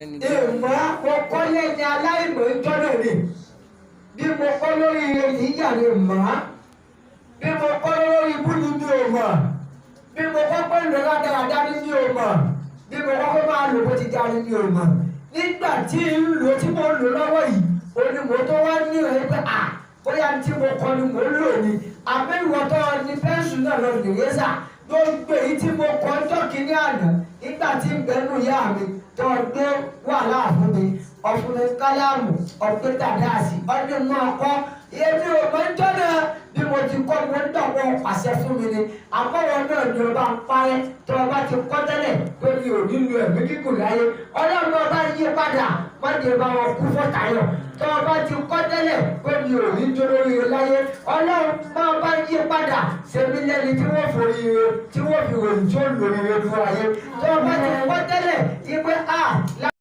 Ìmọ̀ àkọ́kọ́ lẹ́ni aláìmọ̀ ìjọ́nà ni. Bí mo kọ́ lórí ire yíyà ni mọ̀. Bí mo kọ́ lórí ibú ni mi ò mọ̀. Bí mo kọ́ pé ìlú rádaràdá ni mi ò mọ̀. Bí mo kọ́ pé máa lò bó ti dá ni mi ò mọ̀. Nígbà tí ń lò tí mo lò lọ́wọ́ yìí, ó ní mo tó wá ní ìrẹ́ pé bóyá tí mo kọ́ ni mo lò ní. Àmọ́ ìwọ tó ní pẹ́ńsù náà lọ nìyẹ́sà. Gbogbo èyí tí mo kọ́ ọjọ́ kìíní àná nígbà tí ń gbẹ́nu ìyá mi tó gbé wàhálà fún mi ọ̀fun kálámù ọ̀pẹ́ tàdáàsì ọdún mọ́ ọkọ́ èmi ò mọ̀ ń jọ́nà bí mo ti kọ́ mo ń dọ̀wọ́ pàṣẹ fún mi ni àmọ́wọ́ náà ni ọba ń parẹ́ tó ọba ti kọ́ tẹ́lẹ̀ pé mi ò nílò ẹ̀mí kíkùn láyé ọlọ́run ọba yí padà wọ́n ti bá wọn kú fọ́tàyọ̀ tó ọba ti kọ́ tẹ́lẹ̀ pé mi ò ní dúró ire láyé ọlọ́run máa bá yí padà ṣèmi lẹ́ni tí wọ́n forí ire tí wọ́n fi ròyìn tí ó lò ire fún ayé tó ọba ti kọ́ tẹ́lẹ̀ yí pé